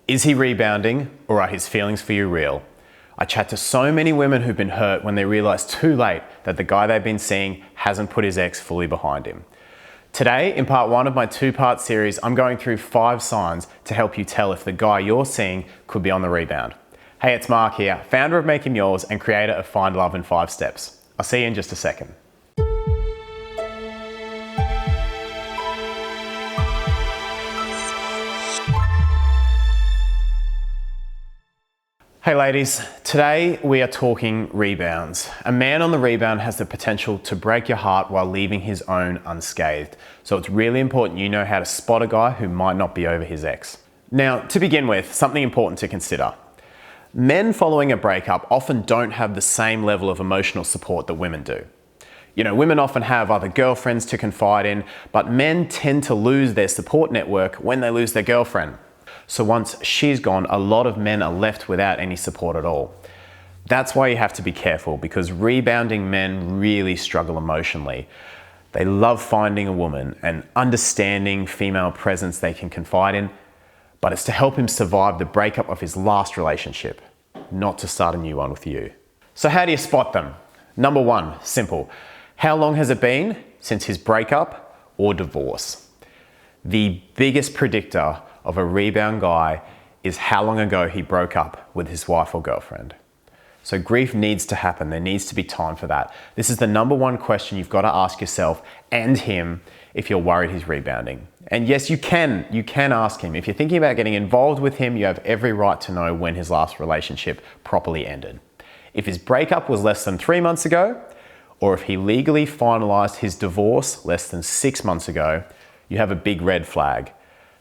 Is he rebounding, or are his feelings for you real? I chat to so many women who've been hurt when they realize too late that the guy they've been seeing hasn't put his ex fully behind him. Today, in part one of my two-part series, I'm going through 5 signs to help you tell if the guy you're seeing could be on the rebound. Hey, it's Mark here, founder of Make Him Yours and creator of Find Love in 5 Steps. I'll see you in just a second. Hey ladies, today we are talking rebounds. A man on the rebound has the potential to break your heart while leaving his own unscathed. So it's really important you know how to spot a guy who might not be over his ex. Now, to begin with, something important to consider. Men following a breakup often don't have the same level of emotional support that women do. You know, women often have other girlfriends to confide in, but men tend to lose their support network when they lose their girlfriend. So once she's gone, a lot of men are left without any support at all. That's why you have to be careful, because rebounding men really struggle emotionally. They love finding a woman and understanding female presence they can confide in, but it's to help him survive the breakup of his last relationship, not to start a new one with you. So how do you spot them? Number 1, simple. How long has it been since his breakup or divorce? The biggest predictor of a rebound guy is how long ago he broke up with his wife or girlfriend. So grief needs to happen. There needs to be time for that. This is the number 1 question you've got to ask yourself and him if you're worried he's rebounding. And yes, you can ask him. If you're thinking about getting involved with him, you have every right to know when his last relationship properly ended. If his breakup was less than 3 months ago, or if he legally finalized his divorce less than 6 months ago, you have a big red flag.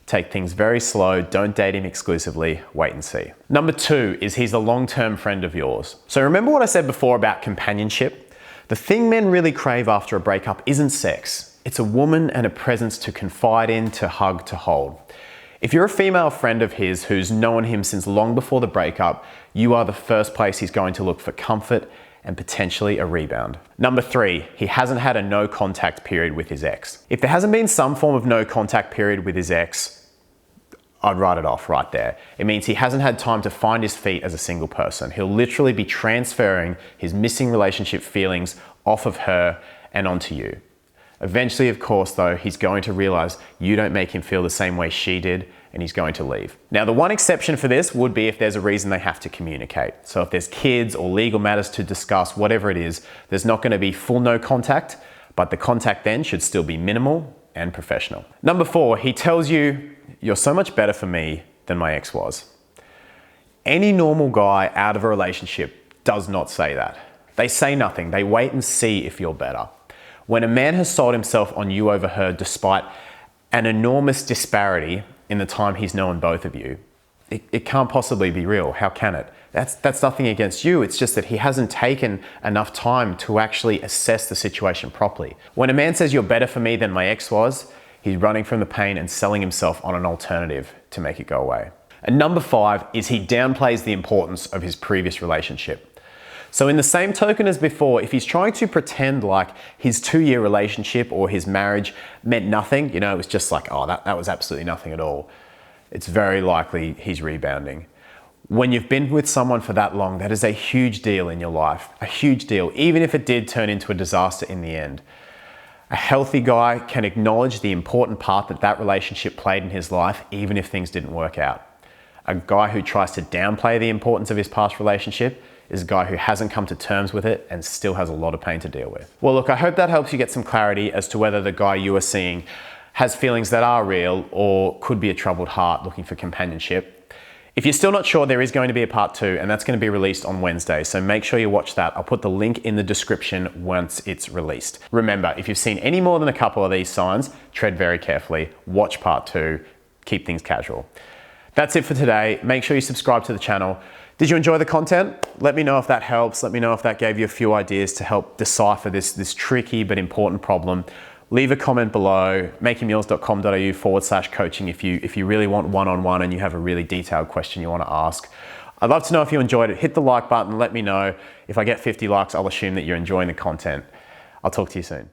Take things very slow, don't date him exclusively, wait and see. Number 2 is he's a long-term friend of yours. So remember what I said before about companionship? The thing men really crave after a breakup isn't sex. It's a woman and a presence to confide in, to hug, to hold. If you're a female friend of his who's known him since long before the breakup, you are the first place he's going to look for comfort and potentially a rebound. Number 3, he hasn't had a no contact period with his ex. If there hasn't been some form of no contact period with his ex, I'd write it off right there. It means he hasn't had time to find his feet as a single person. He'll literally be transferring his missing relationship feelings off of her and onto you. Eventually, of course, though, he's going to realize you don't make him feel the same way she did, and he's going to leave. Now, the one exception for this would be if there's a reason they have to communicate. So if there's kids or legal matters to discuss, whatever it is, there's not going to be full no contact, but the contact then should still be minimal and professional. Number 4, he tells you, "You're so much better for me than my ex was." Any normal guy out of a relationship does not say that. They say nothing. They wait and see if you're better. When a man has sold himself on you over her despite an enormous disparity in the time he's known both of you, it can't possibly be real. How can it? That's nothing against you. It's just that he hasn't taken enough time to actually assess the situation properly. When a man says you're better for me than my ex was, he's running from the pain and selling himself on an alternative to make it go away. And number 5 is he downplays the importance of his previous relationship. So in the same token as before, if he's trying to pretend like his 2-year relationship or his marriage meant nothing, it was just like, oh, that was absolutely nothing at all, it's very likely he's rebounding. When you've been with someone for that long, that is a huge deal in your life, a huge deal, even if it did turn into a disaster in the end. A healthy guy can acknowledge the important part that relationship played in his life, even if things didn't work out. A guy who tries to downplay the importance of his past relationship is a guy who hasn't come to terms with it and still has a lot of pain to deal with. Well, look, I hope that helps you get some clarity as to whether the guy you are seeing has feelings that are real or could be a troubled heart looking for companionship. If you're still not sure, there is going to be a part 2, and that's going to be released on Wednesday. So make sure you watch that. I'll put the link in the description once it's released. Remember, if you've seen any more than a couple of these signs, tread very carefully, watch part 2, keep things casual. That's it for today. Make sure you subscribe to the channel. Did you enjoy the content? Let me know if that helps. Let me know if that gave you a few ideas to help decipher this tricky but important problem. Leave a comment below, makehimyours.com.au/coaching if you really want one-on-one and you have a really detailed question you want to ask. I'd love to know if you enjoyed it. Hit the like button, let me know. If I get 50 likes, I'll assume that you're enjoying the content. I'll talk to you soon.